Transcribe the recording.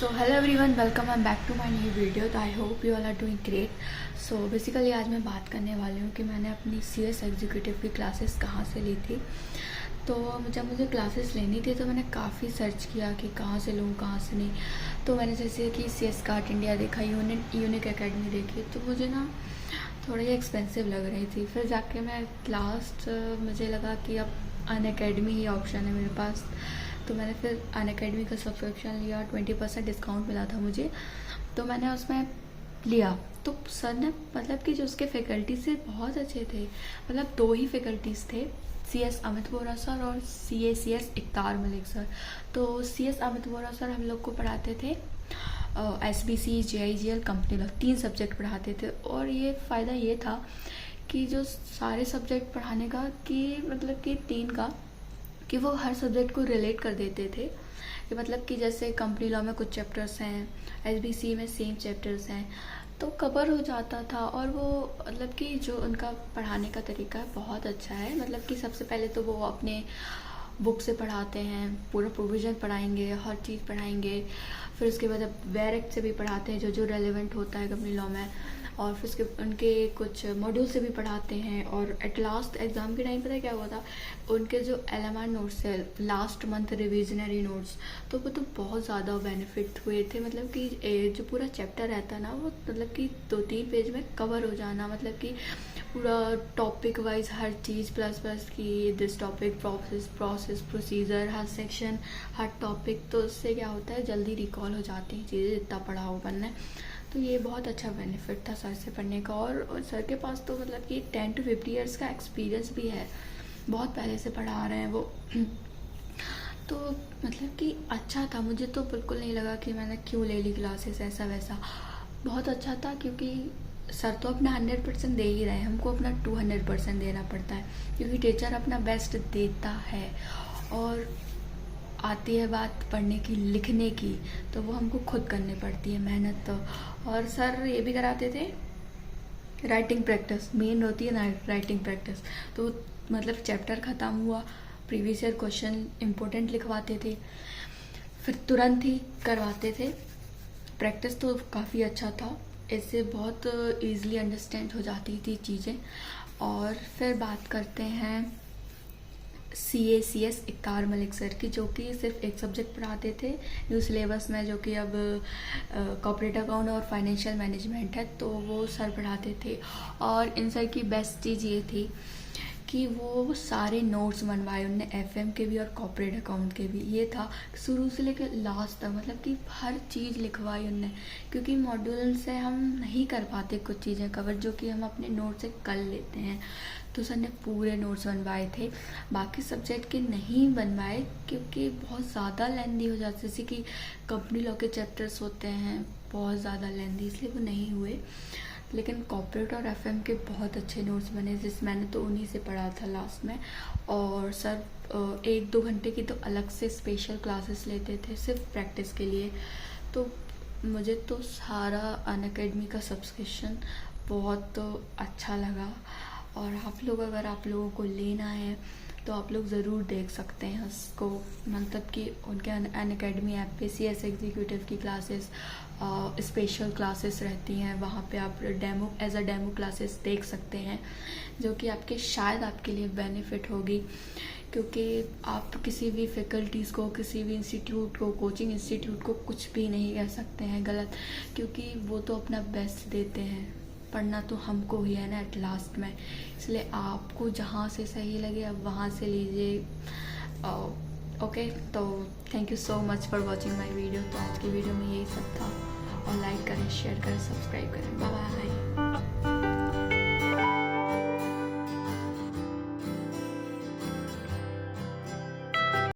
So hello everyone, welcome I back to my new video. तो I hope you all are doing great. So basically आज मैं बात करने वाली हूँ कि मैंने अपनी सीएस एग्जीक्यूटिव की क्लासेस कहाँ से ली थी। तो जब मुझे क्लासेस लेनी थी तो मैंने काफ़ी सर्च किया कि कहाँ से लूँ कहाँ से नहीं। तो मैंने जैसे कि सीएस कार्ट इंडिया देखा, यूनिक एकेडमी देखी, तो मुझे ना थोड़ी एक्सपेंसिव लग रही थी। फिर जाके मैं लास्ट मुझे लगा कि अब अनअकैडमी ही ऑप्शन है मेरे पास। तो मैंने फिर अनअकैडमी का सब्सक्रिप्शन लिया, 20% डिस्काउंट मिला था मुझे, तो मैंने उसमें लिया। तो सर ने मतलब कि जो उसके फैकल्टीज थे बहुत अच्छे थे। मतलब दो ही फैकल्टीज़ थे, CS अमित वोरा सर और CS इकतार मलिक सर। तो CS अमित वोरा सर हम लोग को पढ़ाते थे SBC JIGL company law, 3 subject पढ़ाते थे। और ये फ़ायदा ये था कि जो सारे सब्जेक्ट पढ़ाने का कि मतलब कि 3 का कि वो हर सब्जेक्ट को रिलेट कर देते थे। कि मतलब कि जैसे कंपनी लॉ में कुछ चैप्टर्स हैं, SBC में सेम चैप्टर्स हैं, तो कवर हो जाता था। और वो मतलब कि जो उनका पढ़ाने का तरीका है बहुत अच्छा है। मतलब कि सबसे पहले तो वो अपने बुक से पढ़ाते हैं, पूरा प्रोविज़न पढ़ाएंगे, हर चीज़ पढ़ाएंगे। फिर उसके बाद अब वेर एक्ट से भी पढ़ाते हैं जो जो रेलेवेंट होता है कंपनी लॉ में। और फिर उसके उनके कुछ मॉड्यूल से भी पढ़ाते हैं। और एट लास्ट एग्ज़ाम के टाइम पता है क्या हुआ था, उनके जो LMR नोट्स है, लास्ट मंथ रिविजनरी नोट्स, तो वो तो बहुत ज़्यादा बेनिफिट हुए थे। मतलब कि जो पूरा चैप्टर रहता है ना, वो मतलब कि 2-3 पेज में कवर हो जाना। मतलब कि पूरा टॉपिक वाइज हर चीज़ प्लस प्लस की this topic process procedure, her section her topic. तो उससे क्या होता है, जल्दी रिकॉल हो जाती हैं चीज़ें जितना पढ़ा हो बनने। तो ये बहुत अच्छा बेनिफिट था सर से पढ़ने का। और सर के पास तो मतलब कि 10 to 50 ईयर्स का एक्सपीरियंस भी है, बहुत पहले से पढ़ा रहे हैं वो। तो मतलब कि अच्छा था। मुझे तो बिल्कुल नहीं लगा कि मैंने क्यों ले ली क्लासेस, ऐसा वैसा। बहुत अच्छा था क्योंकि सर तो अपना 100% दे ही रहे हैं, हमको अपना 200% देना पड़ता है क्योंकि टीचर अपना बेस्ट देता है। और आती है बात पढ़ने की लिखने की, तो वो हमको खुद करनी पड़ती है मेहनत। तो और सर ये भी कराते थे राइटिंग प्रैक्टिस, मेन होती है ना राइटिंग प्रैक्टिस। तो मतलब चैप्टर ख़त्म हुआ, प्रीवियस ईयर क्वेश्चन इंपॉर्टेंट लिखवाते थे, फिर तुरंत ही करवाते थे प्रैक्टिस। तो काफ़ी अच्छा था, इससे बहुत इजीली अंडरस्टैंड हो जाती थी चीज़ें। और फिर बात करते हैं CS इकतार मलिक सर की, जो कि सिर्फ एक सब्जेक्ट पढ़ाते थे न्यू सिलेबस में, जो कि अब कॉर्पोरेट अकाउंट और फाइनेंशियल मैनेजमेंट है। तो वो सर पढ़ाते थे। और इन सर की बेस्ट चीज़ ये थी कि वो सारे नोट्स बनवाए उनने, FM के भी और कॉर्पोरेट अकाउंट के भी। ये था शुरू से लेकर लास्ट तक, मतलब कि हर चीज़ लिखवाई उनने। क्योंकि मॉड्यूल से हम नहीं कर पाते कुछ चीज़ें कवर, जो कि हम अपने नोट से कर लेते हैं। तो सर ने पूरे नोट्स बनवाए थे, बाकी सब्जेक्ट के नहीं बनवाए क्योंकि बहुत ज़्यादा लेंदी हो जाती, जैसे कि कंपनी लॉ के चैप्टर्स होते हैं बहुत ज़्यादा लेंदी, इसलिए वो नहीं हुए। लेकिन कॉर्पोरेट और FM के बहुत अच्छे नोट्स बने, जिस मैंने तो उन्हीं से पढ़ा था लास्ट में। और सर 1-2 घंटे की तो अलग से स्पेशल क्लासेस लेते थे सिर्फ प्रैक्टिस के लिए। तो मुझे तो सारा अनअकैडमी का सब्सक्रिप्शन बहुत अच्छा लगा। और आप लोग, अगर आप लोगों को लेना है तो आप लोग ज़रूर देख सकते हैं उसको। मतलब कि उनके अनअकैडमी ऐप पे CS एग्जीक्यूटिव की क्लासेस, स्पेशल क्लासेस रहती हैं, वहाँ पे आप एज अ डेमो क्लासेस देख सकते हैं, जो कि आपके शायद आपके लिए बेनिफिट होगी। क्योंकि आप किसी भी फैकल्टीज़ को, किसी भी इंस्टीट्यूट को, कोचिंग इंस्टीट्यूट को कुछ भी नहीं कह सकते हैं गलत, क्योंकि वो तो अपना बेस्ट देते हैं। पढ़ना तो हमको ही है ना एट लास्ट में, इसलिए आपको जहाँ से सही लगे आप वहाँ से लीजिए। ओके, तो thank you so much for watching my video. तो आज की वीडियो में यही सब था। और लाइक करें, शेयर करें, सब्सक्राइब करें। Bye bye.